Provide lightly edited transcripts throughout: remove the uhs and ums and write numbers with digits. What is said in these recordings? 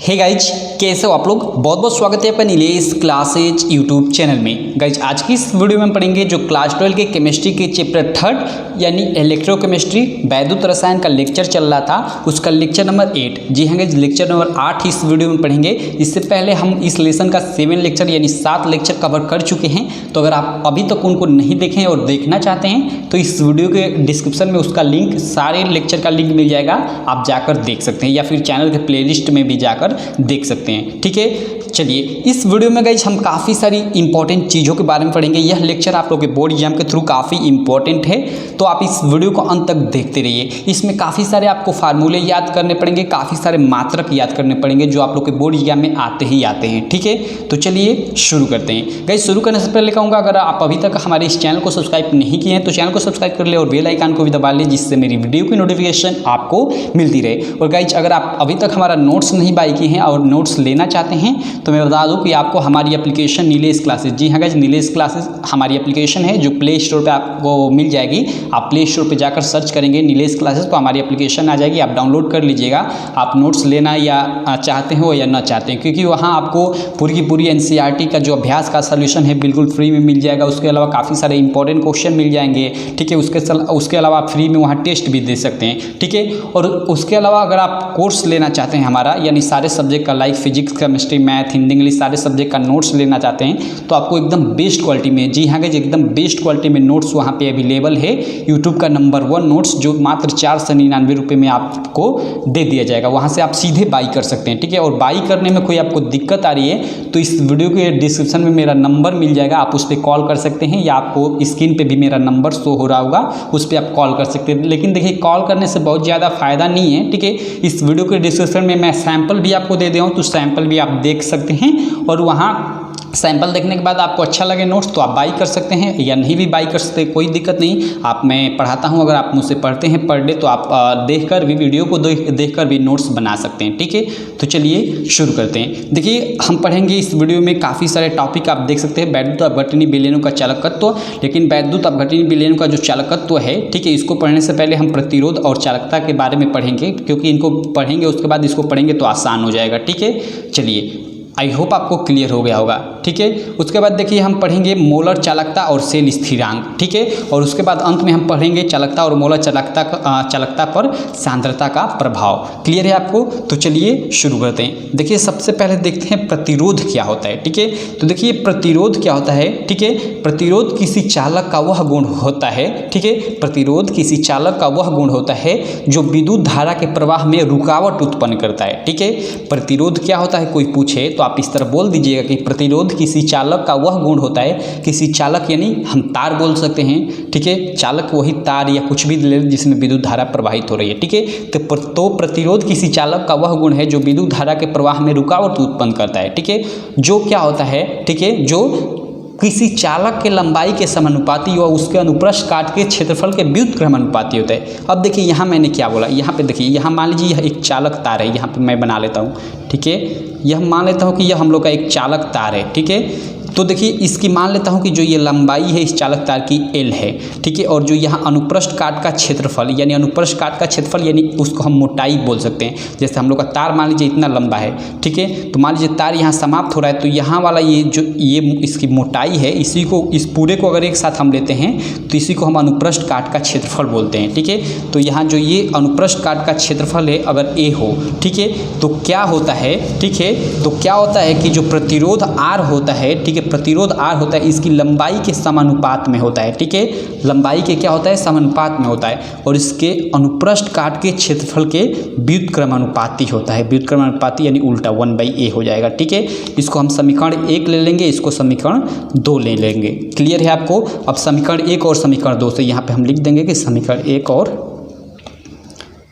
Hey guys, कैसे हो आप लोग। बहुत बहुत स्वागत है आपका नीलेश क्लासेज यूट्यूब चैनल में। गाइज आज की इस वीडियो में हम पढ़ेंगे जो क्लास 12 के केमिस्ट्री के चैप्टर 3 यानी इलेक्ट्रोकेमिस्ट्री वैद्युत रसायन का लेक्चर चल रहा था, उसका लेक्चर नंबर 8। जी हाँ गाइज, लेक्चर नंबर 8 इस वीडियो में पढ़ेंगे। इससे पहले हम इस लेसन का 7 लेक्चर यानी 7 लेक्चर कवर कर चुके हैं। तो अगर आप अभी तक उनको नहीं देखें और देखना चाहते हैं तो इस वीडियो के डिस्क्रिप्शन में उसका लिंक, सारे लेक्चर का लिंक मिल जाएगा, आप जाकर देख सकते हैं या फिर चैनल के प्लेलिस्ट में भी जाकर देख सकते हैं। ठीक है, चलिए इस वीडियो में गाइज हम काफ़ी सारी इंपॉर्टेंट चीज़ों के बारे में पढ़ेंगे। यह लेक्चर आप लोग के बोर्ड एग्जाम के थ्रू काफ़ी इंपॉर्टेंट है, तो आप इस वीडियो को अंत तक देखते रहिए। इसमें काफ़ी सारे आपको फार्मूले याद करने पड़ेंगे, काफ़ी सारे मात्रक याद करने पड़ेंगे जो आप लोग के बोर्ड एग्जाम में आते ही आते हैं। ठीक है, तो चलिए शुरू करते हैं। गाइज शुरू करने से पहले कहूँगा, अगर आप अभी तक हमारे इस चैनल को सब्सक्राइब नहीं किए हैं तो चैनल को सब्सक्राइब कर ले और बेल आइकन को भी दबा लें, जिससे मेरी वीडियो की नोटिफिकेशन आपको मिलती रहे। और गाइज अगर आप अभी तक हमारा नोट्स नहीं बाय किए हैं और नोट्स लेना चाहते हैं तो मैं बता दूं कि आपको हमारी एप्लीकेशन नीलेश क्लासेस, जी हाँ गाइज नीलेश क्लासेस हमारी एप्लीकेशन है जो प्ले स्टोर पे आपको मिल जाएगी। आप प्ले स्टोर पे जाकर सर्च करेंगे नीलेश क्लासेस तो हमारी एप्लीकेशन आ जाएगी, आप डाउनलोड कर लीजिएगा। आप नोट्स लेना या चाहते हो या ना चाहते हैं, क्योंकि वहाँ आपको पूरी की पूरी एनसीईआरटी का जो अभ्यास का सोल्यूशन है बिल्कुल फ्री में मिल जाएगा। उसके अलावा काफ़ी सारे इंपॉर्टेंट क्वेश्चन मिल जाएंगे। ठीक है, उसके अलावा आप फ्री में वहाँ टेस्ट भी दे सकते हैं। ठीक है, और उसके अलावा अगर आप कोर्स लेना चाहते हैं हमारा, यानी सारे सब्जेक्ट का like physics, chemistry, math, Hindi, English सारे सब्जेक्ट का नोट्स लेना चाहते हैं तो आपको एकदम बेस्ट क्वालिटी में, जी हाँ गाइस एकदम बेस्ट क्वालिटी में नोट्स वहाँ पे अवेलेबल है। यूट्यूब का नंबर 1 नोट्स जो मात्र 499 रुपये में आपको दे दिया जाएगा। वहाँ से आप सीधे बाई कर सकते हैं। ठीक है, और बाई करने में कोई आपको दिक्कत आ रही है तो इस वीडियो के डिस्क्रिप्शन में मेरा नंबर मिल जाएगा, आप उस पर कॉल कर सकते हैं, या आपको स्क्रीन पर भी मेरा नंबर शो हो रहा होगा, उस पर आप कॉल कर सकते हैं। लेकिन देखिए कॉल करने से बहुत ज़्यादा फायदा नहीं है। ठीक है, इस वीडियो के डिस्क्रिप्शन में मैं सैंपल भी आपको दे दिया हूँ, तो सैंपल भी आप देख सकते हैं और वहाँ सैंपल देखने के बाद आपको अच्छा लगे नोट्स तो आप बाई कर सकते हैं, या नहीं भी बाई कर सकते, कोई दिक्कत नहीं। आप मैं पढ़ाता हूं, अगर आप मुझसे पढ़ते हैं पर डे तो आप देखकर भी, वीडियो को देखकर भी नोट्स बना सकते हैं। ठीक है, तो चलिए शुरू करते हैं। देखिए हम पढ़ेंगे इस वीडियो में काफ़ी सारे टॉपिक आप देख सकते हैं। वैद्युत अपघटनी विलयनों का चालकत्व, लेकिन वैद्युत अपघटनी विलयनों का जो चालकत्व है, ठीक है, इसको पढ़ने से पहले हम प्रतिरोध और चालकता के बारे में पढ़ेंगे, क्योंकि इनको पढ़ेंगे उसके बाद इसको पढ़ेंगे तो आसान हो जाएगा। ठीक है, चलिए आई होप आपको क्लियर हो गया होगा। ठीक है, उसके बाद देखिए हम पढ़ेंगे मोलर चालकता और सेल स्थिरांक। ठीक है, और उसके बाद अंत में हम पढ़ेंगे चालकता और मोलर चालकता पर सांद्रता का प्रभाव। क्लियर है आपको? तो चलिए शुरू करते हैं। देखिए सबसे पहले देखते हैं प्रतिरोध क्या होता है। ठीक है, तो देखिए प्रतिरोध क्या होता है। ठीक है, प्रतिरोध किसी चालक का वह गुण होता है, ठीक है, प्रतिरोध किसी चालक का वह गुण होता है जो विद्युत धारा के प्रवाह में रुकावट उत्पन्न करता है। ठीक है, प्रतिरोध क्या होता है कोई पूछे तो आप इस तरह बोल दीजिएगा कि प्रतिरोध किसी चालक का वह गुण होता है, किसी चालक यानी हम तार बोल सकते हैं। ठीक है, चालक वही तार या कुछ भी ले जिसमें विद्युत धारा प्रवाहित हो रही है। ठीक है, तो प्रतिरोध किसी चालक का वह गुण है जो विद्युत धारा के प्रवाह में रुकावट उत्पन्न करता है। ठीक है, जो क्या होता है, ठीक है, जो किसी चालक के लंबाई के समानुपाती और उसके अनुप्रस्थ काट के क्षेत्रफल के व्युत्क्रमानुपाती होता है। अब देखिए यहाँ मैंने क्या बोला, यहाँ पे देखिए, यहाँ मान लीजिए यह एक चालक तार है, यहाँ पे मैं बना लेता हूँ। ठीक है, यह मान लेता हूँ कि यह हम लोग का एक चालक तार है। ठीक है, तो देखिए इसकी मान लेता हूँ कि जो ये लंबाई है इस चालक तार की L है। ठीक है, और जो यहाँ अनुप्रस्थ काट का क्षेत्रफल यानी अनुप्रस्थ काट का क्षेत्रफल यानी उसको हम मोटाई बोल सकते हैं। जैसे हम लोग का तार मान लीजिए इतना लंबा है, ठीक है, तो मान लीजिए तार यहाँ समाप्त हो रहा है तो यहाँ वाला ये इसकी मोटाई है, इसी को, इस पूरे को अगर एक साथ हम लेते हैं तो इसी को हम अनुप्रस्थ काट का क्षेत्रफल बोलते हैं। ठीक है, तो यहाँ जो ये अनुप्रस्थ काट का क्षेत्रफल है अगर A हो, ठीक है, तो क्या होता है, ठीक है, तो क्या होता है कि जो प्रतिरोध R होता है, ठीक है, प्रतिरोध R होता है इसकी लंबाई के समानुपात में होता है। ठीक है, लंबाई के क्या होता है, समानुपात में होता है, और इसके अनुप्रस्थ काट के क्षेत्रफल के व्युत्क्रमानुपाती होता है। व्युत्क्रमानुपाती यानी उल्टा 1/A हो जाएगा। ठीक है, इसको हम समीकरण 1 ले लेंगे, इसको समीकरण 2 ले लेंगे। क्लियर है आपको? अब समीकरण 1 और समीकरण 2 से यहाँ पे हम लिख देंगे कि समीकरण 1 और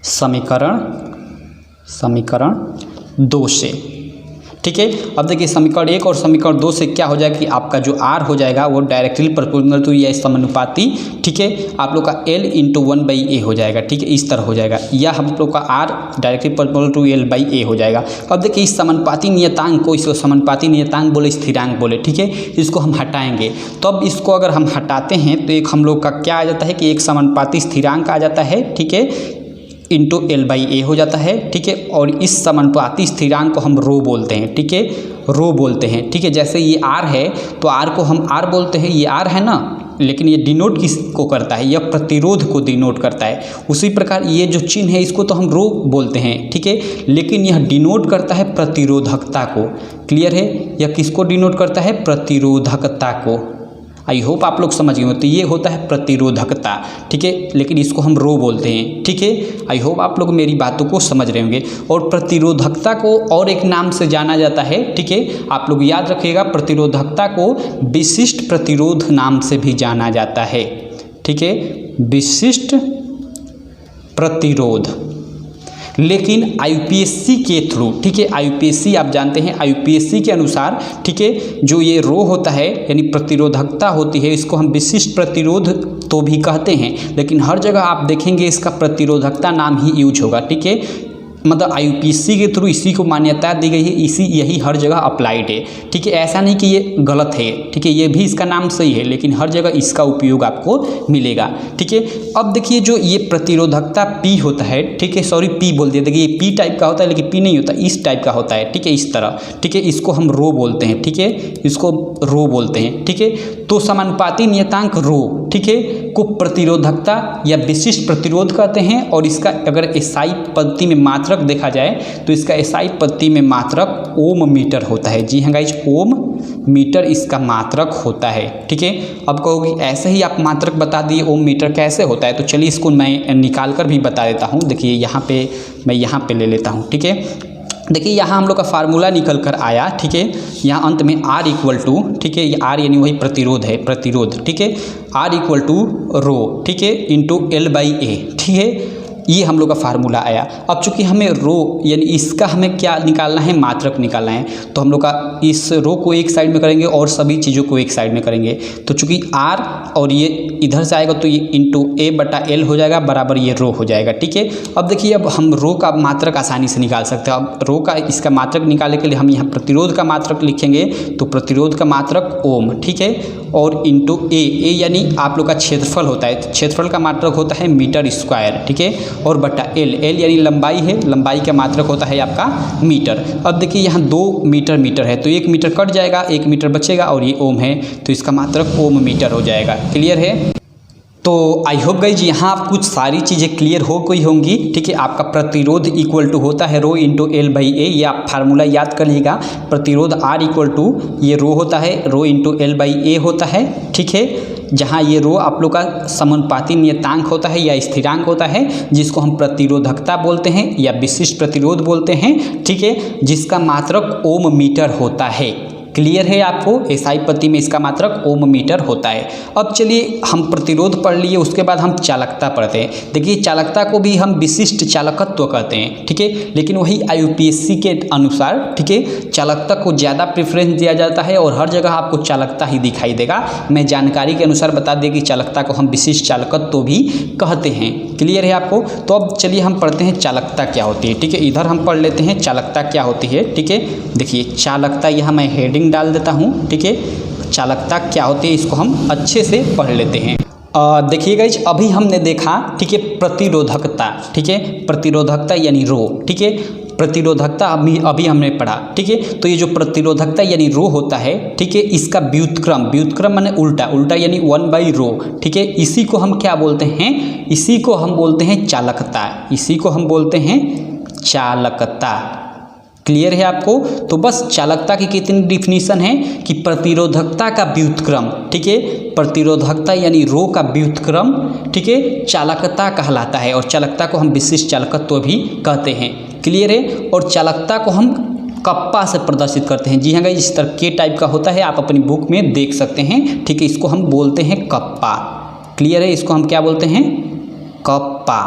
समीकरण 2 से। ठीक है, अब देखिए समीकरण 1 और समीकरण 2 से क्या हो जाएगा कि आपका जो R हो जाएगा वो डायरेक्टली प्रोपोर्शनल टू या समानुपाती, ठीक है, आप लोग का L × 1/A हो जाएगा। ठीक है, इस तरह हो जाएगा, या हम लोग का R directly proportional to L/A हो जाएगा। अब देखिए इस समानुपाती नियतांक को, इसको समानुपाती नियतांक बोले, स्थिरांक बोले। ठीक है, इसको हम हटाएंगे, तो अब इसको अगर हम हटाते हैं तो एक हम लोग का क्या आ जाता है कि एक समानुपाती स्थिरांक आ जाता है। ठीक है, इंटू L/A हो जाता है, ठीक है। और इस समानुपाती स्थिरांक को हम रो बोलते हैं, ठीक है, रो बोलते हैं, ठीक है। जैसे ये R है तो R को हम R बोलते हैं, ये R है ना, लेकिन ये डिनोट किसको करता है, यह प्रतिरोध को डिनोट करता है। उसी प्रकार ये जो चिन्ह है इसको तो हम रो बोलते हैं, ठीक है, लेकिन यह डिनोट करता है प्रतिरोधकता को। क्लियर है, यह किसको डिनोट करता है, प्रतिरोधकता को। आई होप आप लोग समझ गए हो। तो ये होता है प्रतिरोधकता, ठीक है, लेकिन इसको हम रो बोलते हैं, ठीक है। आई होप आप लोग मेरी बातों को समझ रहे होंगे। और प्रतिरोधकता को और एक नाम से जाना जाता है, ठीक है, आप लोग याद रखिएगा, प्रतिरोधकता को विशिष्ट प्रतिरोध नाम से भी जाना जाता है, ठीक है, विशिष्ट प्रतिरोध। लेकिन IUPAC के थ्रू, ठीक है, IUPAC आप जानते हैं, IUPAC के अनुसार, ठीक है, जो ये रो होता है यानी प्रतिरोधकता होती है, इसको हम विशिष्ट प्रतिरोध तो भी कहते हैं, लेकिन हर जगह आप देखेंगे इसका प्रतिरोधकता नाम ही यूज होगा, ठीक है। मतलब IUPAC के थ्रू इसी को मान्यता दी गई है, यही हर जगह अप्लाइड है, ठीक है। ऐसा नहीं कि ये गलत है, ठीक है, ये भी इसका नाम सही है, लेकिन हर जगह इसका उपयोग आपको मिलेगा, ठीक है। अब देखिए जो ये प्रतिरोधकता P होता है, ठीक है, सॉरी P बोल दिया, देखिए ये P टाइप का होता है, लेकिन P नहीं होता, इस टाइप का होता है, ठीक है, इस तरह, ठीक है, इसको हम रो बोलते हैं, ठीक है, इसको रो बोलते हैं, ठीक है। तो समानुपाती नियतांक रो, ठीक है, को प्रतिरोधकता या विशिष्ट प्रतिरोध कहते हैं। और इसका अगर SI पद्धति में मात्रक देखा जाए तो इसका SI पद्धति में मात्रक ओम मीटर होता है। जी हाँ गाइज, ओम मीटर इसका मात्रक होता है, ठीक है। अब कहोगे ऐसे ही आप मात्रक बता दिए, ओम मीटर कैसे होता है, तो चलिए इसको मैं निकाल कर भी बता देता हूँ। देखिए यहाँ पे मैं यहाँ पे ले लेता हूँ, ठीक है। देखिए यहाँ हम लोग का फार्मूला निकल कर आया, ठीक है, यहाँ अंत में R इक्वल टू, ठीक है, ये R यानी वही प्रतिरोध है, प्रतिरोध, ठीक है, R इक्वल टू रो, ठीक है, इंटू L/A, ठीक है, ये हम लोग का फार्मूला आया। अब चूंकि हमें रो यानी इसका हमें क्या निकालना है, मात्रक निकालना है, तो हम लोग का इस रो को एक साइड में करेंगे और सभी चीज़ों को एक साइड में करेंगे। तो चूंकि R और ये इधर से आएगा तो ये इंटू A/L हो जाएगा, बराबर ये रो हो जाएगा, ठीक है। अब देखिए अब हम रो का मात्रक आसानी से निकाल सकते हैं। अब रो का इसका मात्रक निकालने के लिए हम यहाँ प्रतिरोध का मात्रक लिखेंगे, तो प्रतिरोध का मात्रक ओम, ठीक है, और इंटू A यानी आप लोग का क्षेत्रफल होता है, क्षेत्रफल का मात्रक होता है मीटर स्क्वायर, ठीक है, और बटा L यानी लंबाई है, लंबाई का मात्रक होता है आपका मीटर। अब देखिए यहाँ 2 मीटर है, तो 1 मीटर कट जाएगा, 1 मीटर बचेगा, और ये ओम है तो इसका मात्रक ओम मीटर हो जाएगा। क्लियर है। तो आई होप गाइज यहाँ आप कुछ सारी चीज़ें क्लियर हो गई होंगी, ठीक है। आपका प्रतिरोध इक्वल टू होता है रो इंटू L/A, ये आप फार्मूला याद कर लीजिएगा। प्रतिरोध R इक्वल टू ये रो होता है, रो इंटू L/A होता है, ठीक है। जहाँ ये रो आप लोग का समानुपाती नियतांक होता है या स्थिरांक होता है, जिसको हम प्रतिरोधकता बोलते हैं या विशिष्ट प्रतिरोध बोलते हैं, ठीक है, जिसका मात्रक ओम मीटर होता है। क्लियर है आपको, SI पद्धति में इसका मात्रक ओम मीटर होता है। अब चलिए हम प्रतिरोध पढ़ लिए, उसके बाद हम चालकता पढ़ते हैं। देखिए चालकता को भी हम विशिष्ट चालकत्व कहते हैं, ठीक है, लेकिन वही IUPAC के अनुसार, ठीक है, चालकता को ज़्यादा प्रेफरेंस दिया जाता है और हर जगह आपको चालकता ही दिखाई देगा। मैं जानकारी के अनुसार बता दें कि चालकता को हम विशिष्ट चालकत्व भी कहते हैं। क्लियर है आपको। तो अब चलिए हम पढ़ते हैं चालकता क्या होती है, ठीक है। इधर हम पढ़ लेते हैं चालकता क्या होती है, ठीक है। देखिए चालकता, यहाँ मैं हेडिंग डाल देता हूँ, ठीक है। चालकता क्या होती है इसको हम अच्छे से पढ़ लेते हैं। देखिए गाइज अभी हमने देखा, ठीक है, प्रतिरोधकता, ठीक है, प्रतिरोधकता यानी रो, ठीक है, प्रतिरोधकता अभी हमने पढ़ा, ठीक है। तो ये जो प्रतिरोधकता यानी रो होता है, ठीक है, इसका व्युत्क्रम माने उल्टा यानी 1/रो, ठीक है। इसी को हम क्या बोलते हैं, इसी को हम बोलते हैं चालकता, इसी को हम बोलते हैं चालकता। क्लियर है आपको। तो बस चालकता की कितनी डिफिनीशन है कि प्रतिरोधकता का व्युत्क्रम, ठीक है, प्रतिरोधकता यानी रो का व्युत्क्रम, ठीक है, चालकता कहलाता है। और चालकता को हम विशिष्ट चालकत्व भी कहते हैं। क्लियर है। और चालकता को हम कप्पा से प्रदर्शित करते हैं। जी हाँ गाइस, इस तरह के टाइप का होता है, आप अपनी बुक में देख सकते हैं, ठीक है। इसको हम बोलते हैं कप्पा। क्लियर है। इसको हम क्या बोलते हैं, कप्पा,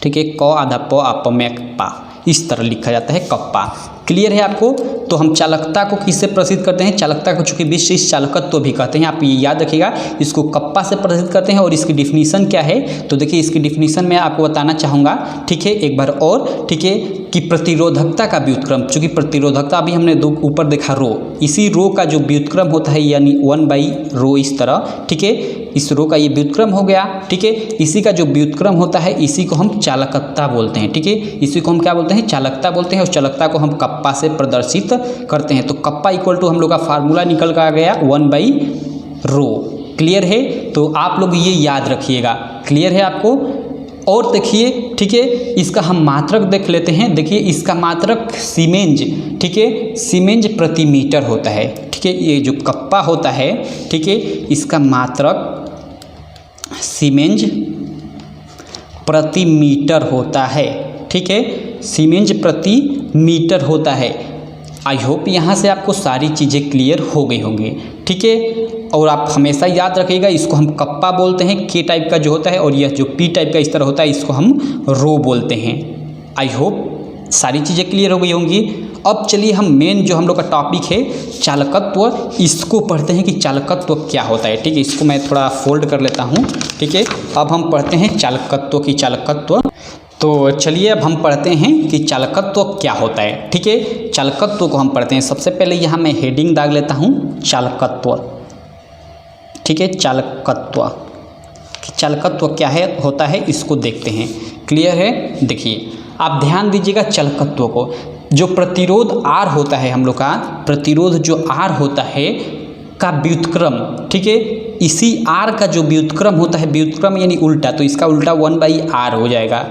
ठीक है, क आधा प आप में पा, इस तरह लिखा जाता है कप्पा। क्लियर है आपको। तो हम चालकता को किससे प्रदर्शित करते हैं, चालकता को चूंकि विशिष्ट चालकत्व भी कहते हैं, आप ये याद रखिएगा, इसको कप्पा से प्रदर्शित करते हैं। और इसकी डिफिनीशन क्या है, तो देखिए इसकी डिफिनीशन मैं आपको बताना चाहूँगा, ठीक है, एक बार और, ठीक है, कि प्रतिरोधकता का व्युत्क्रम, चूंकि प्रतिरोधकता अभी हमने दो ऊपर देखा रो, इसी रो का जो व्युत्क्रम होता है यानी 1/रो इस तरह, ठीक है, इस रो का ये व्युत्क्रम हो गया, ठीक है, इसी का जो व्युत्क्रम होता है इसी को हम चालकता बोलते हैं, ठीक है, इसी को हम क्या बोलते हैं, चालकता बोलते हैं। और चालकता को हम कप्पा से प्रदर्शित करते हैं। तो कप्पा इक्वल टू हम लोग का फार्मूला निकल कर आ गया 1/रो। क्लियर है, तो आप लोग ये याद रखिएगा। क्लियर है आपको। और देखिए, ठीक है, इसका हम मात्रक देख लेते हैं। देखिए इसका मात्रक सीमेंज, ठीक है, सीमेंज प्रति मीटर होता है, ठीक है, ये जो कप्पा होता है, ठीक है, इसका मात्रक सीमेंज प्रति मीटर होता है, ठीक है, सीमेंज प्रति मीटर होता है। आई होप यहाँ से आपको सारी चीज़ें क्लियर हो गई होंगी, ठीक है। और आप हमेशा याद रखिएगा, इसको हम कप्पा बोलते हैं के टाइप का जो होता है, और यह जो पी टाइप का इस तरह होता है इसको हम रो बोलते हैं। आई होप सारी चीज़ें क्लियर हो गई होंगी। अब चलिए हम मेन जो हम लोग का टॉपिक है चालकत्व, इसको पढ़ते हैं कि चालकत्व क्या होता है, ठीक है। इसको मैं थोड़ा फोल्ड कर लेता हूँ, ठीक है। अब हम पढ़ते हैं चालकत्व की चालकत्व। तो चलिए अब हम पढ़ते हैं कि चालकत्व क्या होता है, ठीक है। चालकत्व को हम पढ़ते हैं। सबसे पहले यहाँ मैं हेडिंग दाग लेता हूँ, चालकत्व, ठीक है। चालकत्व, चालकत्व क्या है होता है इसको देखते हैं। क्लियर है। देखिए आप ध्यान दीजिएगा चालकत्व को, जो प्रतिरोध R होता है हम लोग का, प्रतिरोध जो R होता है का व्युत्क्रम, ठीक है, इसी R का जो व्युत्क्रम होता है, व्युत्क्रम यानी उल्टा, तो इसका उल्टा 1/R हो जाएगा।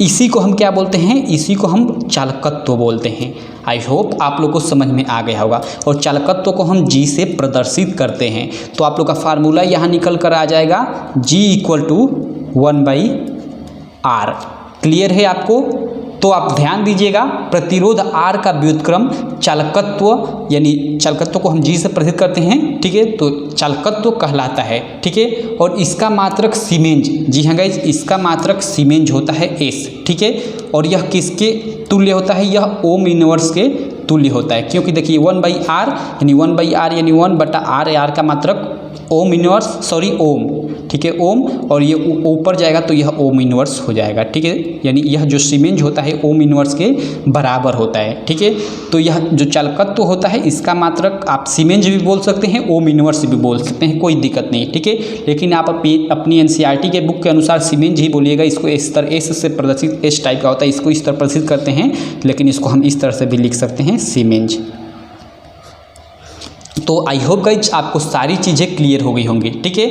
इसी को हम क्या बोलते हैं, इसी को हम चालकत्व बोलते हैं। आई होप आप लोग को समझ में आ गया होगा। और चालकत्व को हम G से प्रदर्शित करते हैं। तो आप लोग का फार्मूला यहाँ निकल कर आ जाएगा G = 1/R। क्लियर है आपको। तो आप ध्यान दीजिएगा, प्रतिरोध R का व्युत्क्रम चालकत्व, यानी चालकत्व को हम G से प्रदर्शित करते हैं, ठीक है, तो चालकत्व कहलाता है, ठीक है। और इसका मात्रक सीमेंज, जी हाँ गाइज, इसका मात्रक सीमेंज होता है S, ठीक है। और यह किसके तुल्य होता है, यह ओम इनवर्स के तुल्य होता है, क्योंकि देखिए 1/R यानी 1/R यानी 1/R, R का मात्रक ओम इनवर्स, सॉरी ओम, ठीक है, ओम, और ये ऊपर जाएगा तो यह ओम इनवर्स हो जाएगा, ठीक है। यानी यह जो सीमेंज होता है ओम इनवर्स के बराबर होता है, ठीक है। तो यह जो चालकत्व होता है इसका मात्रक आप सीमेंज भी बोल सकते हैं, ओम इनवर्स भी बोल सकते हैं, कोई दिक्कत नहीं, ठीक है। लेकिन आप अपनी NCERT के बुक के अनुसार सीमेंज ही बोलिएगा। इसको इस तरह S से प्रदर्शित, S टाइप का होता है, इसको इस तरह प्रदर्शित करते हैं, लेकिन इसको हम इस तरह से भी लिख सकते हैं, सीमेंज। तो आई होप गाइज आपको सारी चीज़ें क्लियर हो गई होंगी, ठीक है।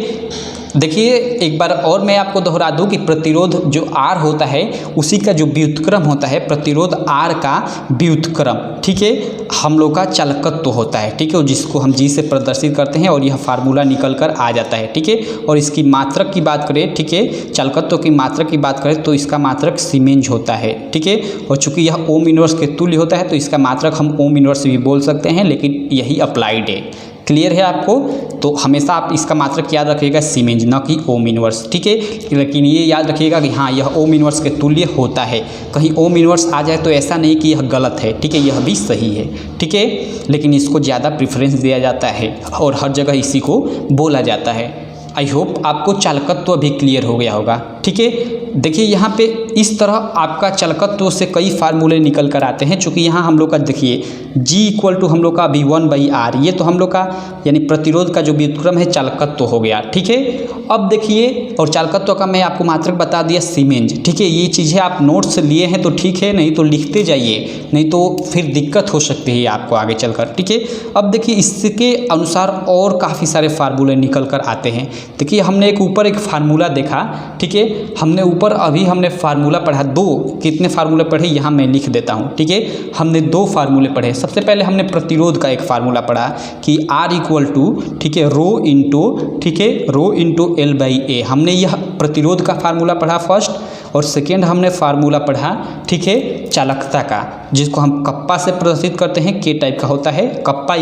देखिए एक बार और मैं आपको दोहरा दूं कि प्रतिरोध जो R होता है उसी का जो व्युत्क्रम होता है, प्रतिरोध R का व्युत्क्रम, ठीक है, हम लोग का चालकत्व होता है, ठीक है, जिसको हम G से प्रदर्शित करते हैं और यह फार्मूला निकल कर आ जाता है, ठीक है। और इसकी मात्रक की बात करें, ठीक है, चालकत्व की मात्रक की बात करें तो इसका मात्रक सीमेंज होता है, ठीक है। और चूंकि यह ओम इनवर्स के तुल्य होता है तो इसका मात्रक हम ओम इनवर्स भी बोल सकते हैं, लेकिन यही अप्लाइड है। क्लियर है आपको। तो हमेशा आप इसका मात्रक याद रखिएगा सीमेंज, न कि ओम इनवर्स, ठीक है। लेकिन ये याद रखिएगा कि हाँ यह ओम इनवर्स के तुल्य होता है। कहीं ओम इनवर्स आ जाए तो ऐसा नहीं कि यह गलत है, ठीक है, यह भी सही है, ठीक है। लेकिन इसको ज़्यादा प्रेफरेंस दिया जाता है और हर जगह इसी को बोला जाता है। आई होप आपको चालकत्व भी क्लियर हो गया होगा, ठीक है। देखिए यहाँ पे इस तरह आपका चालकत्व से कई फार्मूले निकल कर आते हैं। चूँकि यहाँ हम लोग का देखिए G = हम लोग का अभी 1/R, ये तो हम लोग का यानी प्रतिरोध का जो व्युत्क्रम है चालकत्व हो गया, ठीक है। अब देखिए, और चालकत्व का मैं आपको मात्रक बता दिया सीमेंज, ठीक है। ये चीज़ें आप नोट्स लिए हैं तो ठीक है, नहीं तो लिखते जाइए, नहीं तो फिर दिक्कत हो सकती है आपको आगे चलकर, ठीक है। अब देखिए इसके अनुसार और काफ़ी सारे फार्मूले निकल कर आते हैं। देखिए हमने एक ऊपर एक फार्मूला देखा, ठीक है, हमने ऊपर अभी हमने फार्मूला पढ़ा, दो कितने फार्मूले पढ़े यहाँ मैं लिख देता हूँ, ठीक है। हमने दो फार्मूले पढ़े। सबसे पहले हमने प्रतिरोध का एक फार्मूला पढ़ा कि R = ठीक है रो इंटू, ठीक है, रो इंटू L/A। हमने यह प्रतिरोध का फार्मूला पढ़ा फर्स्ट, और सेकेंड हमने फार्मूला पढ़ा, ठीक है, चालकता का, जिसको हम कप्पा से प्रदर्शित करते हैं, के टाइप का होता है, कप्पा =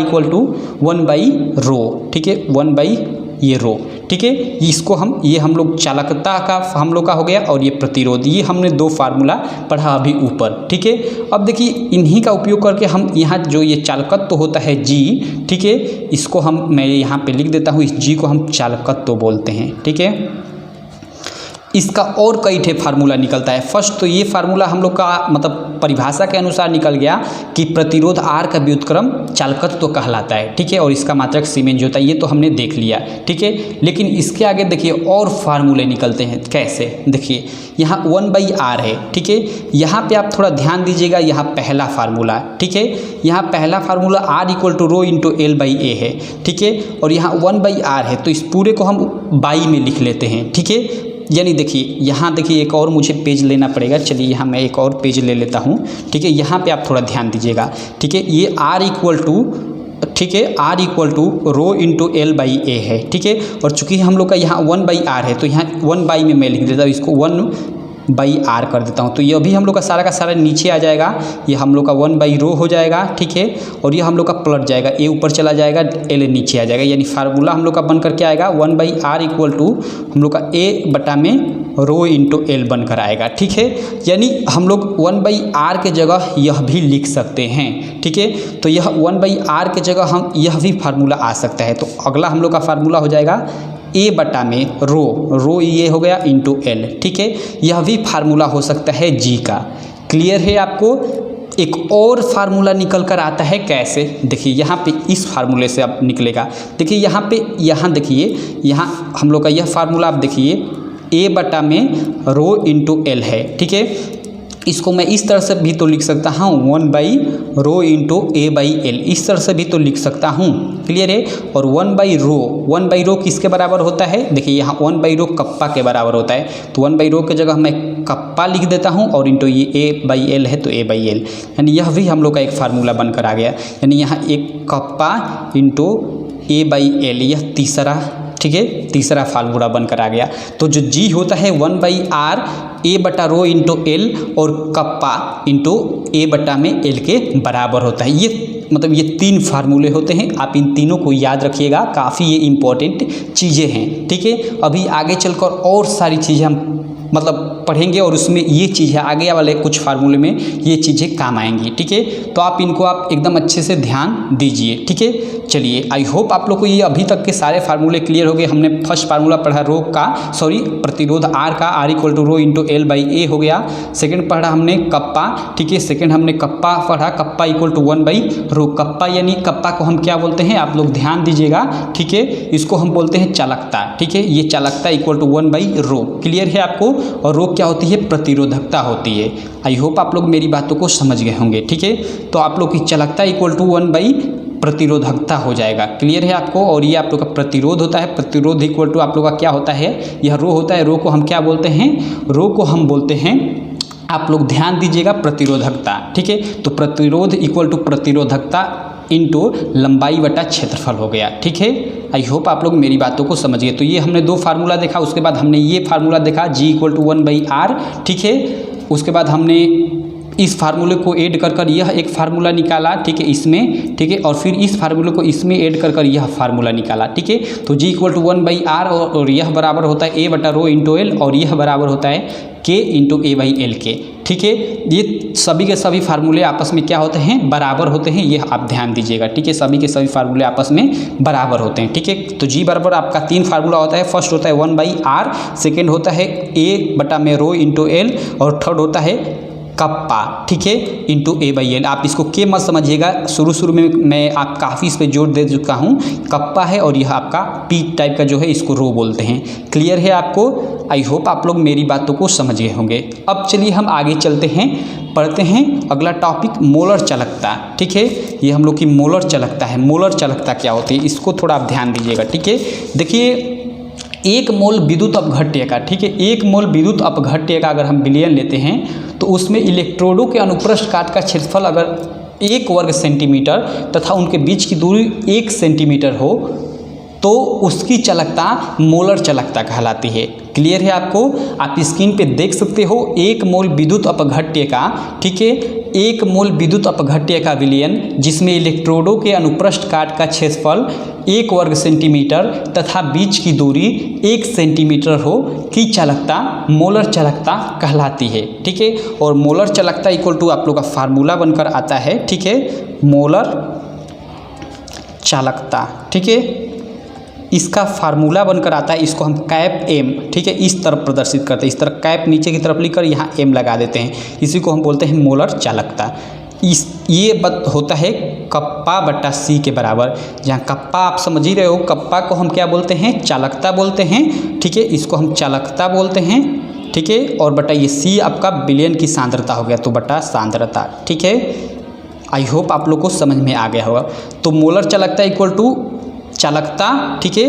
1/रो, ठीक है, 1/रो। ये रो। ठीक है, इसको ये हम लोग चालकता का हम लोग का हो गया और ये प्रतिरोध, ये हमने दो फार्मूला पढ़ा अभी ऊपर। ठीक है, अब देखिए इन्हीं का उपयोग करके हम यहाँ जो ये चालकत्व तो होता है जी, ठीक है, इसको मैं यहाँ पे लिख देता हूँ, इस जी को हम चालकत्व तो बोलते हैं। ठीक है, इसका और कई ठे फार्मूला निकलता है। फर्स्ट तो ये फार्मूला हम लोग का मतलब परिभाषा के अनुसार निकल गया कि प्रतिरोध आर का व्युत्क्रम चालकत्व तो कहलाता है। ठीक है, और इसका मात्रक सीमेंस होता है, ये तो हमने देख लिया। ठीक है, लेकिन इसके आगे देखिए और फार्मूले निकलते हैं। कैसे, देखिए यहाँ 1/r है। ठीक है, यहाँ पे आप थोड़ा ध्यान दीजिएगा, यहाँ पहला फार्मूला, ठीक है, यहाँ पहला फार्मूला r = रो × L/A है। ठीक है, और यहाँ 1/r है, तो इस पूरे को हम बाई में लिख लेते हैं। ठीक है, यानी देखिए यहाँ देखिए एक और मुझे पेज लेना पड़ेगा। चलिए यहाँ मैं एक और पेज ले लेता हूँ। ठीक है, यहाँ पे आप थोड़ा ध्यान दीजिएगा। ठीक है, ये r = रो × L/A है। ठीक है, और चूंकि हम लोग का यहाँ 1/r है तो यहाँ 1/, में मैं लिख देता हूँ, इसको 1/r कर देता हूँ। तो ये अभी हम लोग का सारा नीचे आ जाएगा, ये हम लोग का 1/रो हो जाएगा। ठीक है, और ये हम लोग का पलट जाएगा, ए ऊपर चला जाएगा, एल नीचे आ जाएगा, यानी फार्मूला हम लोग का बन करके आएगा 1/r = हम लोग का A/रो × L बनकर आएगा। ठीक है, यानी हम लोग 1/r के जगह यह भी लिख सकते हैं। ठीक है, तो यह 1/r के जगह हम यह भी फार्मूला आ सकता है। तो अगला हम लोग का फार्मूला हो जाएगा A/रो ये हो गया × L। ठीक है, यह भी फार्मूला हो सकता है जी का। क्लियर है आपको? एक और फार्मूला निकल कर आता है। कैसे, देखिए यहाँ पे इस फार्मूले से अब निकलेगा। देखिए यहाँ देखिए, यहाँ हम लोग का यह फार्मूला आप देखिए A/रो × L है। ठीक है, इसको मैं इस तरह से भी तो लिख सकता हूँ 1/रो × A/L, इस तरह से भी तो लिख सकता हूँ। क्लियर है? और 1/रो किसके बराबर होता है? देखिए यहाँ 1/रो कप्पा के बराबर होता है, तो 1/रो के जगह मैं कप्पा लिख देता हूँ और इंटू ये A/L है तो A/L, यानी यह भी हम लोग का एक फार्मूला बनकर आ गया। यानी यहाँ एक कप्पा इंटू A/L, यह तीसरा, ठीक है, तीसरा फार्मूला बनकर आ गया। तो जो जी होता है 1/r A/रो × L और कप्पा इंटू A/L के बराबर होता है। ये मतलब ये तीन फार्मूले होते हैं, आप इन तीनों को याद रखिएगा, काफ़ी ये इम्पोर्टेंट चीज़ें हैं। ठीक है, अभी आगे चलकर और सारी चीज़ें हम मतलब पढ़ेंगे और उसमें ये चीज़ें आगे वाले कुछ फार्मूले में ये चीज़ें काम आएंगी। ठीक है, तो आप इनको आप एकदम अच्छे से ध्यान दीजिए। ठीक है, चलिए आई होप आप लोग को ये अभी तक के सारे फार्मूले क्लियर हो गए। हमने फर्स्ट फार्मूला पढ़ा प्रतिरोध आर का R = रो × L/A हो गया। सेकंड पढ़ा हमने कप्पा, ठीक है, सेकंड हमने कप्पा पढ़ा, कप्पा = 1/रो। कप्पा यानी कप्पा को हम क्या बोलते हैं, आप लोग ध्यान दीजिएगा। ठीक है, इसको हम बोलते हैं चालकता। ठीक है, ये चालकता = 1/रो। क्लियर है आपको? और रो क्या होती है? प्रतिरोधकता होती है। आई होप आप लोग मेरी बातों को समझ गए होंगे। ठीक है, तो आप लोग की चालकता = 1/ प्रतिरोधकता हो जाएगा। क्लियर है आपको? और ये आप लोग का प्रतिरोध होता है, प्रतिरोध = आप लोग का क्या होता है, यह रो होता है। रो को हम क्या बोलते हैं? रो को हम बोलते हैं, आप लोग ध्यान दीजिएगा, प्रतिरोधकता। ठीक है, तो प्रतिरोध = प्रतिरोधकता इंटू लंबाई बटा क्षेत्रफल हो गया। ठीक है, आई होप आप लोग मेरी बातों को समझिए। तो ये हमने दो फार्मूला देखा, उसके बाद हमने ये फार्मूला देखा G = 1/r। ठीक है, उसके बाद हमने इस फार्मूले को ऐड कर यह एक फार्मूला निकाला। ठीक है, इसमें, ठीक है, और फिर इस फार्मूले को इसमें ऐड कर यह फार्मूला निकाला। ठीक है, तो G = 1/r और यह बराबर होता है A/रो × L और यह बराबर होता है K × A/L के। ठीक है, ये सभी के सभी फार्मूले आपस में क्या होते हैं? बराबर होते हैं, ये आप ध्यान दीजिएगा। ठीक है, सभी के सभी फार्मूले आपस में बराबर होते हैं। ठीक है, तो जी बराबर आपका तीन फार्मूला होता है। फर्स्ट होता है 1/r, सेकेंड होता है A/रो × L और थर्ड होता है कप्पा, ठीक है, इंटू A/L। आप इसको के मत समझिएगा, शुरू में मैं आप काफ़ी इस पर जोर दे चुका हूँ। कप्पा है और यह आपका पी टाइप का जो है इसको रो बोलते हैं। क्लियर है आपको? आई होप आप लोग मेरी बातों को समझ गए होंगे। अब चलिए हम आगे चलते हैं, पढ़ते हैं अगला टॉपिक मोलर चालकता। ठीक है, ये हम लोग की मोलर चालकता है। मोलर चालकता क्या होती है, इसको थोड़ा आप ध्यान दीजिएगा। ठीक है, देखिए 1 मोल विद्युत अपघट्य का, ठीक है, 1 मोल विद्युत अपघट्य का अगर हम विलयन लेते हैं तो उसमें इलेक्ट्रोडों के अनुप्रस्थ काट का क्षेत्रफल अगर 1 वर्ग सेंटीमीटर तथा उनके बीच की दूरी 1 सेंटीमीटर हो तो उसकी चालकता मोलर चालकता कहलाती है। क्लियर है आपको? आप स्क्रीन पे देख सकते हो 1 मोल विद्युत अपघट्य का, ठीक है, 1 मोल विद्युत अपघट्य का विलयन जिसमें इलेक्ट्रोडों के अनुप्रस्थ काट का क्षेत्रफल 1 वर्ग सेंटीमीटर तथा बीच की दूरी 1 सेंटीमीटर हो की चालकता मोलर चालकता कहलाती है, ठीक है। और मोलर चालकता इक्वल टू आप लोग का फार्मूला बनकर आता है, ठीक है, मोलर चालकता, ठीक है, इसका फार्मूला बनकर आता है, इसको हम कैप एम, ठीक है, इस तरफ प्रदर्शित करते हैं, इस तरह कैप नीचे की तरफ लिखकर यहाँ एम लगा देते हैं, इसी को हम बोलते हैं मोलर चालकता। ये होता है कप्पा बटा सी के बराबर, जहाँ कप्पा आप समझ ही रहे हो, कप्पा को हम क्या बोलते हैं? चालकता बोलते हैं, ठीक है, इसको हम चालकता बोलते हैं, ठीक है, और बटा ये सी आपका विलयन की सांद्रता हो गया, तो बटा सांद्रता, ठीक है। आई होप आप लोग को समझ में आ गया होगा। तो मोलर चालकता इक्वल टू चालकता, ठीक है,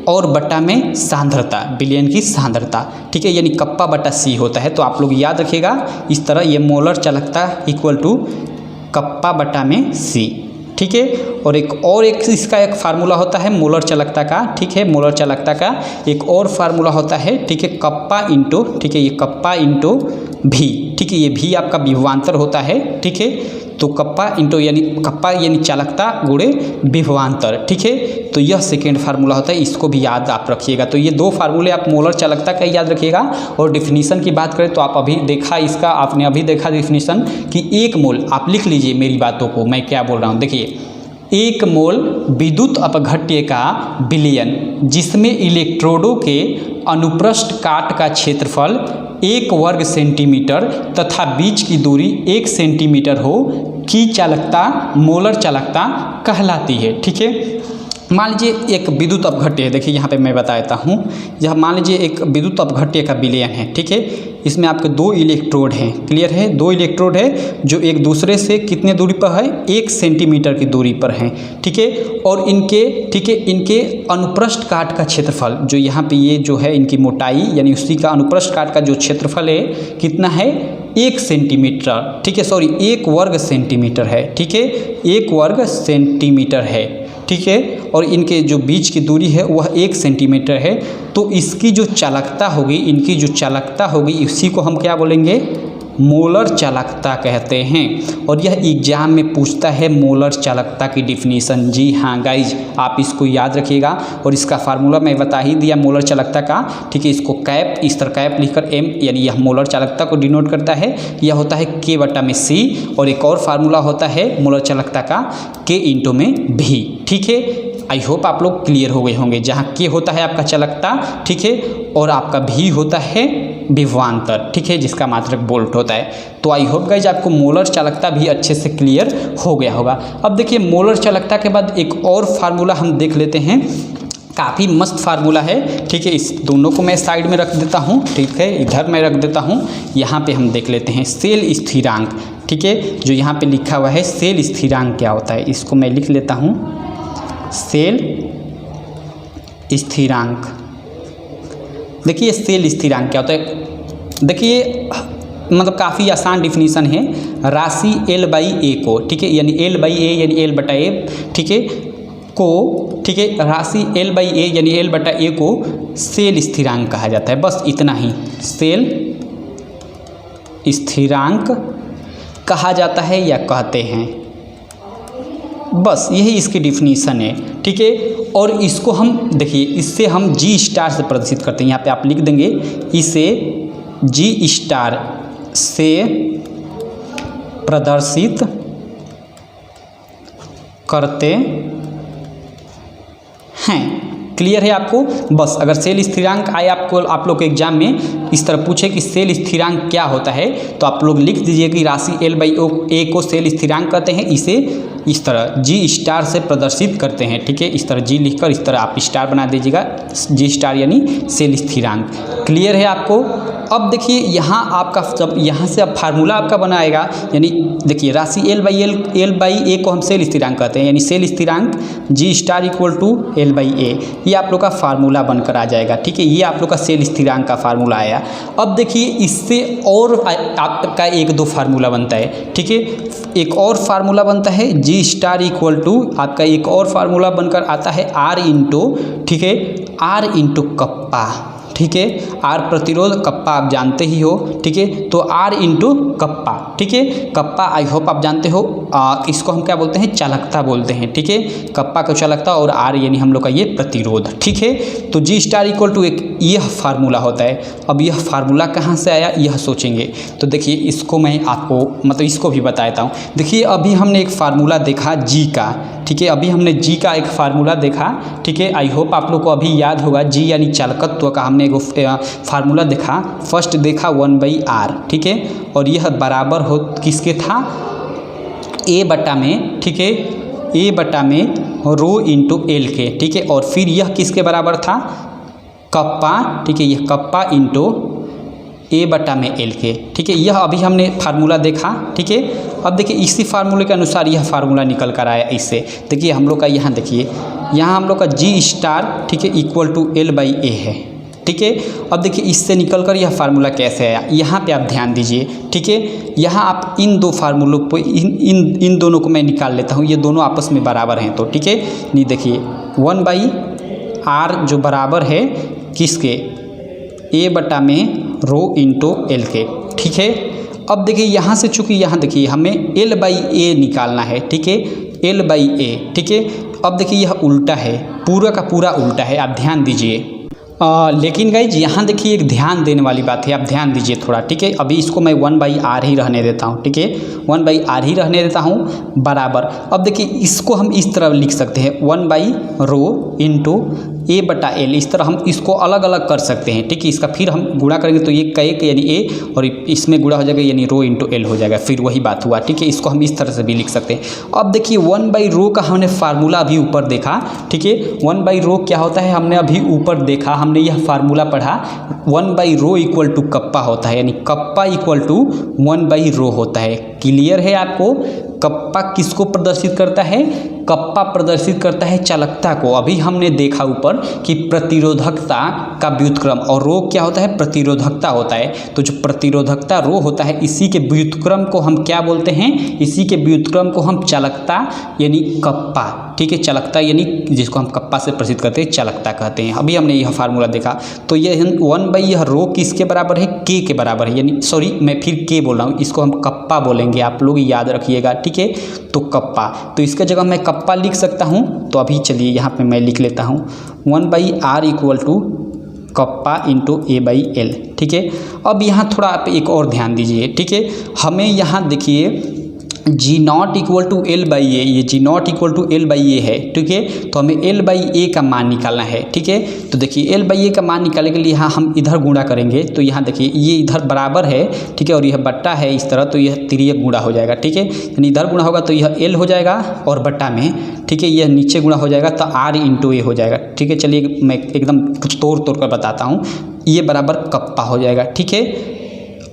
और बटा में सांद्रता, विलयन की सांद्रता, ठीक है, यानी कप्पा बटा सी होता है। तो आप लोग याद रखिएगा इस तरह, ये मोलर चालकता इक्वल टू कप्पा बटा में सी, ठीक है। और एक इसका एक फार्मूला होता है मोलर चालकता का, ठीक है, मोलर चालकता का एक और फार्मूला होता है, ठीक है, कप्पा इंटू, ठीक है, ये कप्पा इंटू भी, ठीक है, ये भी आपका विभवांतर होता है, ठीक है। तो कप्पा इंटू यानी कप्पा यानी चालकता गुणे विभवांतर, ठीक है। तो यह सेकेंड फार्मूला होता है, इसको भी याद आप रखिएगा। तो ये 2 फार्मूले आप मोलर चालकता का याद रखिएगा। और डिफिनीशन की बात करें तो आप अभी देखा इसका, आपने अभी देखा डिफिनीशन कि 1 मोल, आप लिख लीजिए मेरी बातों को, मैं क्या बोल रहा हूँ, देखिए 1 मोल विद्युत अपघट्य का विलयन जिसमें इलेक्ट्रोडों के अनुप्रस्थ काट का क्षेत्रफल 1 वर्ग सेंटीमीटर तथा बीच की दूरी 1 सेंटीमीटर हो की चालकता मोलर चालकता कहलाती है, ठीक है। मान लीजिए एक विद्युत अपघट्य है, देखिए यहाँ पे मैं बता देता हूँ, यह मान लीजिए एक विद्युत अपघट्य का विलयन है, ठीक है। इसमें आपके 2 इलेक्ट्रोड हैं, क्लियर है, 2 इलेक्ट्रोड है जो एक दूसरे से कितने दूरी पर है? 1 सेंटीमीटर की दूरी पर हैं, ठीक है। और इनके, ठीक है, इनके अनुप्रस्थ काट का क्षेत्रफल जो यहाँ पे ये जो है इनकी मोटाई यानी उसी का अनुप्रस्थ काट का जो क्षेत्रफल है कितना है? 1 सेंटीमीटर, ठीक है, सॉरी 1 वर्ग सेंटीमीटर है, ठीक है, 1 वर्ग सेंटीमीटर है, ठीक है। और इनके जो बीच की दूरी है वह 1 सेंटीमीटर है। तो इसकी जो चालकता होगी, इनकी जो चालकता होगी, इसी को हम क्या बोलेंगे? मोलर चालकता कहते हैं। और यह एग्जाम में पूछता है मोलर चालकता की डिफिनीशन। जी हाँ गाइज, आप इसको याद रखिएगा। और इसका फार्मूला मैं बता ही दिया मोलर चालकता का, ठीक है। इसको कैप, इस तरह कैप लिखकर एम, यानी यह मोलर चालकता को डिनोट करता है। यह होता है के बटा में सी। और एक और फार्मूला होता है मोलर चालकता का के इंटू में भी, ठीक है। आई होप आप लोग क्लियर हो गए होंगे। जहाँ के होता है आपका चालकता, ठीक है, और आपका भी होता है विभवांतर, ठीक है, जिसका मात्रक वोल्ट होता है। तो आई होप गाइज आपको मोलर चालकता भी अच्छे से क्लियर हो गया होगा। अब देखिए मोलर चालकता के बाद एक और फार्मूला हम देख लेते हैं, काफ़ी मस्त फार्मूला है, ठीक है। इस दोनों को मैं साइड में रख देता हूँ, ठीक है, इधर मैं रख देता हूँ। यहाँ पे हम देख लेते हैं सेल स्थिरांक, ठीक है, जो यहाँ पे लिखा हुआ है सेल स्थिरांक क्या होता है, इसको मैं लिख लेता हूँ। सेल स्थिरांक, देखिए सेल स्थिरांक क्या होता है? देखिए मतलब काफ़ी आसान डिफिनीशन है, राशि L बाई ए को, ठीक है, यानी L बाई ए यानी L बटा ए, ठीक है, को, ठीक है, राशि L बाई ए यानी L बटा ए को सेल स्थिरांक कहा जाता है। बस इतना ही, सेल स्थिरांक कहा जाता है या कहते हैं, बस यही इसकी डिफिनीशन है, ठीक है। और इसको हम देखिए, इससे हम G स्टार से प्रदर्शित करते हैं। यहाँ पे आप लिख देंगे, इसे G स्टार से प्रदर्शित करते हैं। क्लियर है आपको? बस अगर सेल स्थिरांक आए आपको, आप लोग के एग्जाम में इस तरह पूछे कि सेल स्थिरांक क्या होता है, तो आप लोग लिख दीजिए कि राशि L बाई ए को सेल स्थिरांक कहते हैं, इसे इस तरह G स्टार से प्रदर्शित करते हैं, ठीक है। इस तरह G लिखकर इस तरह आप स्टार बना दीजिएगा, G स्टार यानी सेल स्थिरांक। क्लियर है आपको? अब देखिए यहाँ आपका जब यहाँ से अब फार्मूला आपका बनाएगा, यानी देखिए राशि L बाई ए को हम सेल स्थिरांक कहते हैं, यानी सेल स्थिरांक G star equal to L by A, ये आप लोग का फार्मूला बनकर आ जाएगा, ठीक है। ये आप लोग का सेल स्थिरांक का फार्मूला आया। अब देखिए इससे और आपका 1-2 फार्मूला बनता है, ठीक है। एक और फार्मूला बनता है G स्टार इक्वल टू, आपका एक और फार्मूला बनकर आता है R इंटू, ठीक है, R इंटू कप्पा, ठीक है, आर प्रतिरोध, कप्पा आप जानते ही हो, ठीक है, तो आर इंटू कप्पा, ठीक है, कप्पा आई होप आप जानते हो, इसको हम क्या बोलते हैं, चालकता बोलते हैं, ठीक है, कप्पा को चालकता और आर यानी हम लोग का ये प्रतिरोध, ठीक है। तो जी स्टार इक्वल टू एक यह फार्मूला होता है। अब यह फार्मूला कहाँ से आया यह सोचेंगे तो देखिए इसको मैं आपको मतलब इसको भी बता देता हूँ। देखिए अभी हमने एक फार्मूला देखा जी का, ठीक है, अभी हमने जी का एक फार्मूला देखा, ठीक है, आई होप आप लोग को अभी याद होगा जी यानी चालकत्व का हमने एक फार्मूला देखा, फर्स्ट देखा 1/r, ठीक है, और यह बराबर हो किसके था, ए बटा में, ठीक है, ए बटा में रो इंटू एल के, ठीक है, और फिर यह किसके बराबर था, कप्पा, ठीक है, यह कप्पा इंटू ए बटा में एल के, ठीक है, यह अभी हमने फार्मूला देखा, ठीक है। अब देखिए इसी फार्मूले के अनुसार यह फार्मूला निकल कर आया इससे, देखिए हम लोग का यहाँ देखिए यहाँ हम लोग का जी स्टार, ठीक है, इक्वल टू L/A है, ठीक है। अब देखिए इससे निकल कर यह फार्मूला कैसे आया, यहाँ पे आप ध्यान दीजिए, ठीक है, यहाँ आप इन दो फार्मूलों को इन दोनों को मैं निकाल लेता हूँ, ये दोनों आपस में बराबर हैं, तो ठीक है, नहीं देखिए 1/r जो बराबर है किसके, ए बटा में रो इंटू एल के, ठीक है। अब देखिए यहाँ से चूँकि यहाँ देखिए हमें L/A निकालना है, ठीक है, L/A, ठीक है। अब देखिए यह उल्टा है, पूरा का पूरा उल्टा है, आप ध्यान दीजिए। लेकिन गाइज यहाँ देखिए एक ध्यान देने वाली बात है, आप ध्यान दीजिए थोड़ा, ठीक है। अभी इसको मैं 1/r ही रहने देता हूँ, ठीक है, 1/r ही रहने देता हूँ बराबर। अब देखिए इसको हम इस तरह लिख सकते हैं 1/रो इंटू ए बटा एल, इस तरह हम इसको अलग अलग कर सकते हैं, ठीक है। इसका फिर हम गुणा करेंगे तो ये का एक यानी ए और इसमें गुणा हो जाएगा यानी रो इंटू एल हो जाएगा, फिर वही बात हुआ, ठीक है। इसको हम इस तरह से भी लिख सकते हैं। अब देखिए 1/रो का हमने फार्मूला अभी ऊपर देखा, ठीक है, 1/रो क्या होता है हमने अभी ऊपर देखा, हमने यह फार्मूला पढ़ा, 1/रो इक्वल टू कप्पा होता है, यानी कप्पा इक्वल टू 1/रो होता है। क्लियर है आपको, कप्पा किसको प्रदर्शित करता है, कप्पा प्रदर्शित करता है चालकता को। अभी हमने देखा ऊपर कि प्रतिरोधकता का व्युत्क्रम और रो क्या होता है, प्रतिरोधकता होता है। तो जो प्रतिरोधकता रो होता है इसी के व्युत्क्रम को हम क्या बोलते हैं, इसी के व्युत्क्रम को हम चालकता यानी कप्पा, ठीक है, चालकता यानी जिसको हम कप्पा से प्रसिद्ध करते हैं चालकता कहते हैं। अभी हमने यह फार्मूला देखा, तो यह 1/यह रो किसके बराबर है, के के बराबर है, यानी सॉरी मैं फिर के बोल रहा हूँ, इसको हम कप्पा बोलेंगे, आप लोग याद रखिएगा, ठीक है। तो कप्पा, तो इसके जगह मैं कप्पा लिख सकता हूँ, तो अभी चलिए यहाँ पे मैं लिख लेता हूँ 1/r equal to kappa into A/L, ठीक है। अब यहाँ थोड़ा आप एक और ध्यान दीजिए, ठीक है, हमें यहाँ देखिए G0 इक्वल टू L/A, ये G0 इक्वल टू L/A है, ठीक है, तो हमें L/A का मान निकालना है, ठीक है। तो देखिए L/A का मान निकालने के लिए यहाँ हम इधर गुणा करेंगे, तो यहाँ देखिए ये इधर बराबर है, ठीक है, और यह बट्टा है इस तरह, तो यह तिर्यक गुणा हो जाएगा, ठीक है, यानी इधर गुणा होगा तो यह L हो जाएगा और बट्टा में, ठीक है, यह नीचे गुणा हो जाएगा तो R इंटू A हो जाएगा, ठीक है। चलिए मैं एकदम कुछ तोड़ कर बताता हूँ, ये बराबर कप्पा हो जाएगा, ठीक है।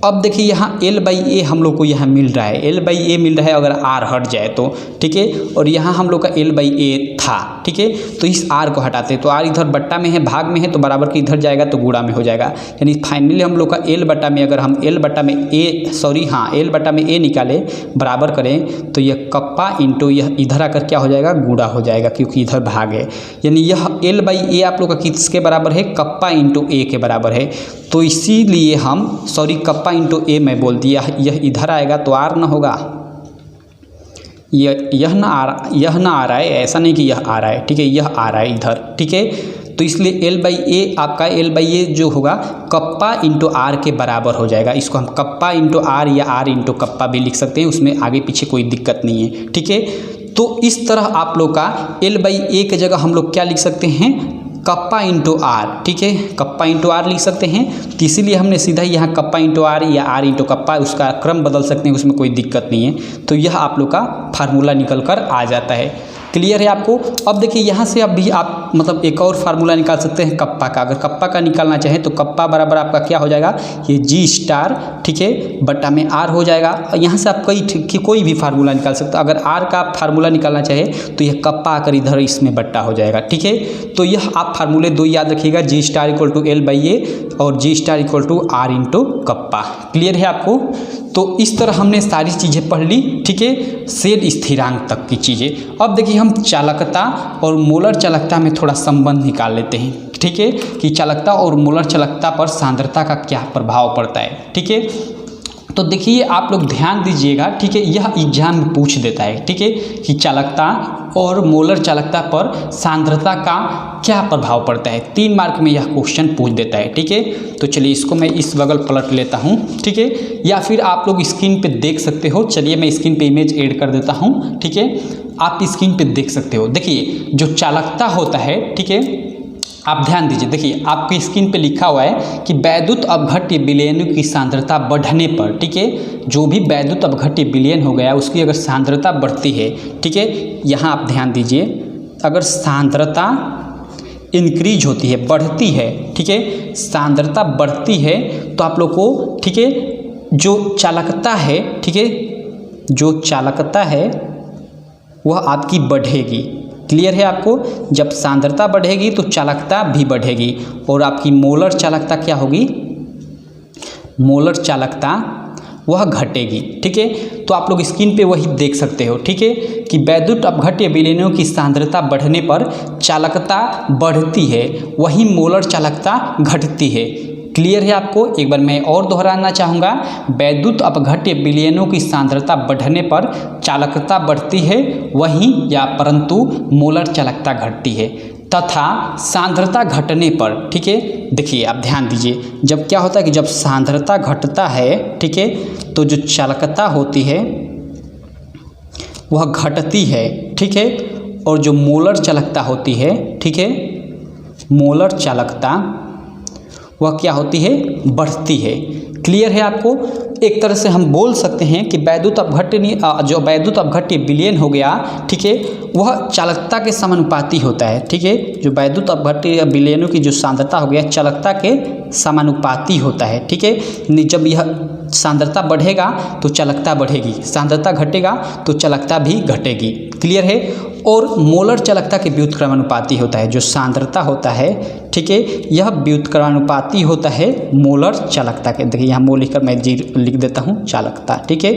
अब देखिए यहाँ L/A हम लोग को यहाँ मिल रहा है, L/A मिल रहा है अगर R हट जाए तो, ठीक है, और यहाँ हम लोग का L/A था, ठीक है, तो इस R को हटाते हैं तो R इधर बट्टा में है, भाग में है, तो बराबर के इधर जाएगा तो गुणा में हो जाएगा, यानी फाइनली हम लोग का L बटा में अगर हम L बटा में A निकाले बराबर करें तो यह कप्पा इंटू यह इधर आकर क्या हो जाएगा, गुणा हो जाएगा, क्योंकि इधर भाग है, यानी यह L/A आप लोग का किसके बराबर है, कप्पा इंटू A के बराबर है। तो इसीलिए हम कप्पा इंटू A मैं बोल दिया, यह इधर आएगा तो R ना होगा, यह ना आ रहा है, ऐसा नहीं कि यह आ रहा है, ठीक है, यह आ रहा है इधर, ठीक है। तो इसलिए L/A आपका L/A जो होगा कप्पा इंटू R के बराबर हो जाएगा। इसको हम कप्पा इंटू R या R इंटू कप्पा भी लिख सकते हैं, उसमें आगे पीछे कोई दिक्कत नहीं है, ठीक है। तो इस तरह आप लोग का L/A के जगह हम लोग क्या लिख सकते हैं, कप्पा इंटू R, ठीक है, कप्पा इंटू R लिख सकते हैं। तो इसीलिए हमने सीधा यहाँ कप्पा इंटू R या R इंटू कप्पा उसका क्रम बदल सकते हैं, उसमें कोई दिक्कत नहीं है। तो यह आप लोग का फार्मूला निकल कर आ जाता है। क्लियर है आपको। अब देखिए यहाँ से अब भी आप मतलब एक और फार्मूला निकाल सकते हैं कप्पा का। अगर कप्पा का निकालना चाहें तो कप्पा बराबर आपका क्या हो जाएगा, ये जी स्टार, ठीक है, बटा में आर हो जाएगा। यहाँ से आप कोई भी फार्मूला निकाल सकते हो। अगर आर का फार्मूला निकालना चाहे तो यह कप्पा आकर इधर इसमें बट्टा हो जाएगा, ठीक है। तो यह आप फार्मूले दो याद रखिएगा, G star equal to L by A और G star equal to R into kappa. Clear है आपको। तो इस तरह हमने सारी चीज़ें पढ़ ली, ठीक है, सेल स्थिरांक तक की चीज़ें। अब देखिए हम चालकता और मोलर चालकता में थोड़ा संबंध निकाल लेते हैं। ठीक है, कि चालकता और मोलर चालकता पर सांद्रता का क्या प्रभाव पड़ता है। ठीक है, तो देखिए आप लोग ध्यान दीजिएगा, ठीक है, यह एग्जाम में पूछ देता है, ठीक है, कि चालकता और मोलर चालकता पर सांद्रता का क्या प्रभाव पड़ता है। 3 मार्क में यह क्वेश्चन पूछ देता है। ठीक है, तो चलिए इसको मैं इस बगल पलट लेता हूँ। ठीक है, या फिर आप लोग स्क्रीन पे देख सकते हो। चलिए मैं स्क्रीन पे इमेज ऐड कर देता हूँ। ठीक है, आप स्क्रीन पे देख सकते हो। देखिए जो चालकता होता है, ठीक है, आप ध्यान दीजिए। देखिए आपकी स्क्रीन पे लिखा हुआ है कि वैद्युत अपघट्य विलयन की सांद्रता बढ़ने पर, ठीक है, जो भी वैद्युत अपघट्य विलयन हो गया उसकी अगर सांद्रता बढ़ती है, ठीक है, यहाँ आप ध्यान दीजिए, अगर सांद्रता इंक्रीज होती है, बढ़ती है, ठीक है, सांद्रता बढ़ती है तो आप लोग को, ठीक है, जो चालकता है, ठीक है, जो चालकता है वह आपकी बढ़ेगी। क्लियर है आपको? जब सांद्रता बढ़ेगी तो चालकता भी बढ़ेगी और आपकी मोलर चालकता क्या होगी? मोलर चालकता वह घटेगी। ठीक है, तो आप लोग स्क्रीन पे वही देख सकते हो। ठीक है, कि वैद्युत अपघट्य विलयनों की सांद्रता बढ़ने पर चालकता बढ़ती है, वहीं मोलर चालकता घटती है। क्लियर है आपको? एक बार मैं और दोहराना चाहूँगा, वैद्युत अपघट्य विलयनों की सांद्रता बढ़ने पर चालकता बढ़ती है, वहीं या परंतु मोलर चालकता घटती है, तथा सांद्रता घटने पर, ठीक है, देखिए आप ध्यान दीजिए, जब क्या होता है कि जब सांद्रता घटता है, ठीक है, तो जो चालकता होती है वह घटती है। ठीक है, और जो मोलर चालकता होती है, ठीक है, मोलर चालकता वह क्या होती है? बढ़ती है। क्लियर है आपको? एक तरह से हम बोल सकते हैं कि वैद्युत अपघट्य जो वैद्युत अपघट्य विलयन हो गया, ठीक है, वह चालकता के समानुपाती होता है। ठीक है, जो वैद्युत अपघट्य विलयनों की जो सांद्रता हो गया चालकता के समानुपाती होता है। ठीक है, जब यह सांद्रता बढ़ेगा तो चालकता बढ़ेगी, सांद्रता घटेगा तो चालकता भी घटेगी। क्लियर है? और मोलर चालकता के व्युत्क्रमानुपाती होता है, जो सांद्रता होता है, ठीक है, यह व्युत्क्रमानुपाती होता है मोलर चालकता के। देखिए यहाँ मोल लिखकर मैं जी लिख देता हूँ चालकता। ठीक है,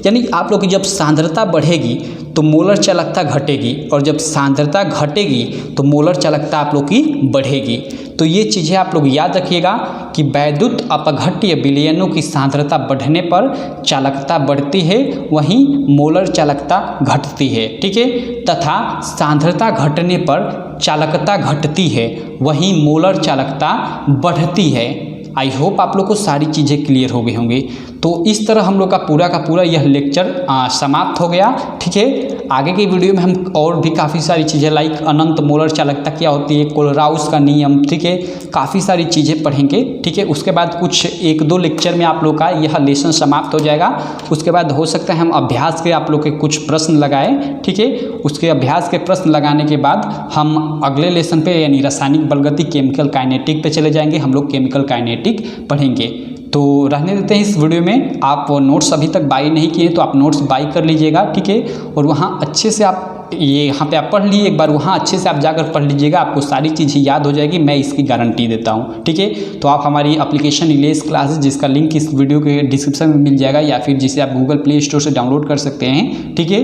यानी आप लोग की जब सांद्रता बढ़ेगी तो मोलर चालकता घटेगी और जब सांद्रता घटेगी तो मोलर चालकता आप लोग की बढ़ेगी। तो ये चीज़ें आप लोग याद रखिएगा कि वैद्युत अपघट्य विलयनों की सांद्रता बढ़ने पर चालकता बढ़ती है, वहीं मोलर चालकता घटती है। ठीक है, तथा सांद्रता घटने पर चालकता घटती है, वहीं मोलर चालकता बढ़ती है। आई होप आप लोग को सारी चीज़ें क्लियर हो गई होंगी। तो इस तरह हम लोग का पूरा यह लेक्चर समाप्त हो गया। ठीक है, आगे की वीडियो में हम और भी काफ़ी सारी चीज़ें लाइक अनंत मोलर चालकता क्या होती है, कोलराउस का नियम, ठीक है, काफ़ी सारी चीज़ें पढ़ेंगे। ठीक है, उसके बाद कुछ 1-2 लेक्चर में आप लोग का यह लेसन समाप्त हो जाएगा। उसके बाद हो सकता है हम अभ्यास के आप लोग के कुछ प्रश्न लगाएं। ठीक है, उसके अभ्यास के प्रश्न लगाने के बाद हम अगले लेसन पे यानी रासायनिक बलगति केमिकल काइनेटिक पे चले जाएंगे। हम लोग केमिकल काइनेटिक पढ़ेंगे। तो रहने देते हैं इस वीडियो में। आप नोट्स अभी तक बाई नहीं किए तो आप नोट्स बाई कर लीजिएगा। ठीक है, और वहाँ अच्छे से आप ये यहाँ पे आप पढ़ लिए, एक बार वहाँ अच्छे से आप जाकर पढ़ लीजिएगा, आपको सारी चीज़ें याद हो जाएगी, मैं इसकी गारंटी देता हूँ। ठीक है, तो आप हमारी एप्लीकेशन इलेज क्लासेस, जिसका लिंक इस वीडियो के डिस्क्रिप्शन में मिल जाएगा, या फिर जिसे आप गूगल प्ले स्टोर से डाउनलोड कर सकते हैं। ठीक है,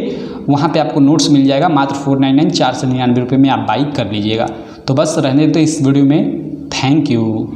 वहाँ पर आपको नोट्स मिल जाएगा, मात्र 499 499 रुपये में आप बाई कर लीजिएगा। तो बस रहने देते इस वीडियो में। Thank you.